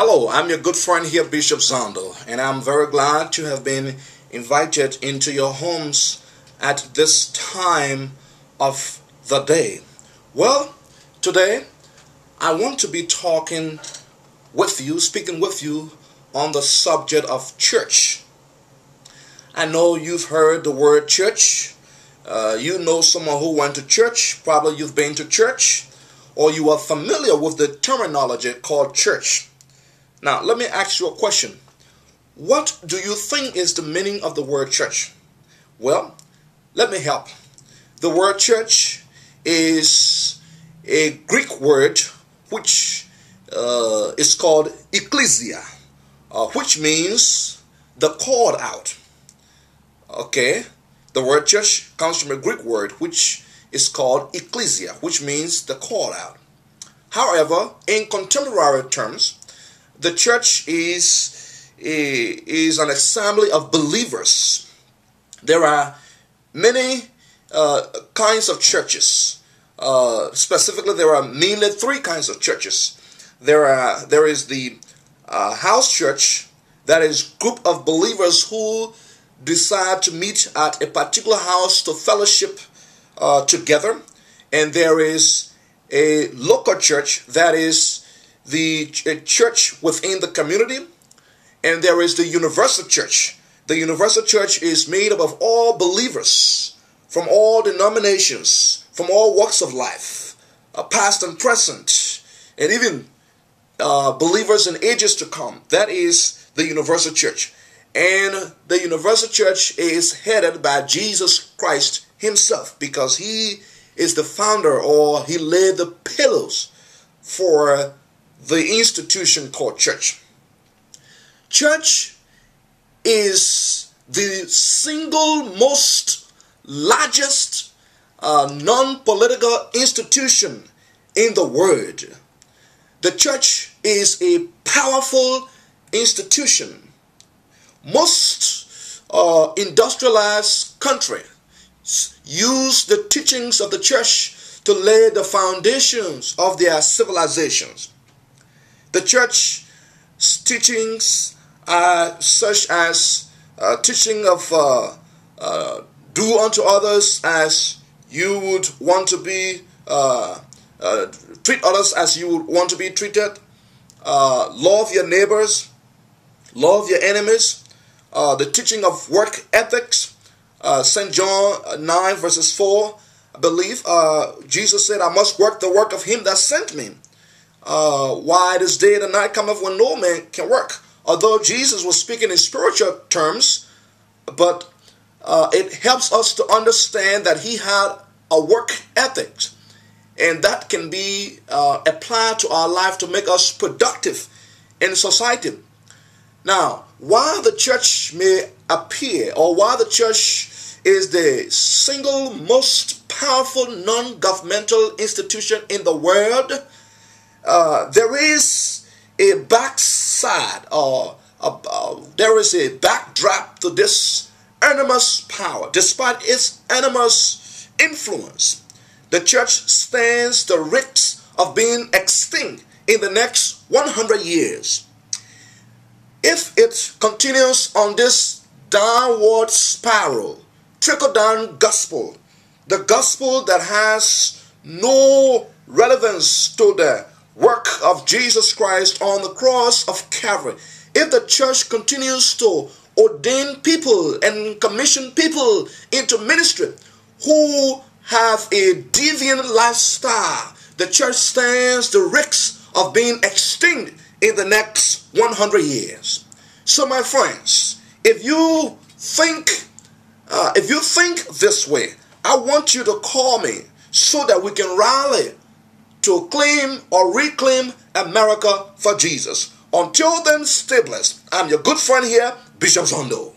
Hello, I'm your good friend here, Bishop Zondo, and I'm very glad to have been invited into your homes at this time of the day. Well, today I want to be speaking with you on the subject of church. I know you've heard the word church. You know someone who went to church. Probably you've been to church, or you are familiar with the terminology called church. Now, let me ask you a question. What do you think is the meaning of the word church? Well, let me help. The word church is a Greek word which is called ecclesia, which means the called out. Okay, the word church comes from a Greek word which is called ecclesia, which means the called out. However, in contemporary terms, the church is an assembly of believers. There are many kinds of churches. Specifically, there are mainly three kinds of churches. There is the house church, that is a group of believers who decide to meet at a particular house to fellowship together. And there is a local church, that is a church within the community. And there is the universal church. The universal church is made up of all believers from all denominations, from all walks of life, past and present, and even believers in ages to come. That is the universal church. And the universal church is headed by Jesus Christ himself, because he is the founder, or he laid the pillars for the institution called church. Church is the single most largest non-political institution in the world. The church is a powerful institution. Most industrialized countries use the teachings of the church to lay the foundations of their civilizations. The church's teachings are such as teaching of do unto others as you would want to be, treat others as you would want to be treated, love your neighbors, love your enemies, the teaching of work ethics. St. John 9 verses 4, I believe, Jesus said, I must work the work of him that sent me. Why this day and the night cometh when no man can work. Although Jesus was speaking in spiritual terms, but it helps us to understand that he had a work ethic, and that can be applied to our life to make us productive in society. Now, while the church may appear, or while the church is the single most powerful non-governmental institution in the world, there is a backside, or there is a backdrop to this enormous power. Despite its enormous influence, the church stands the risk of being extinct in the next 100 years. If it continues on this downward spiral, trickle down gospel, the gospel that has no relevance to the work of Jesus Christ on the cross of Calvary, if the church continues to ordain people and commission people into ministry who have a deviant lifestyle, the church stands the risk of being extinct in the next 100 years. So my friends, if you think this way, I want you to call me so that we can rally to claim or reclaim America for Jesus. Until then, stay blessed. I'm your good friend here, Bishop Zondo.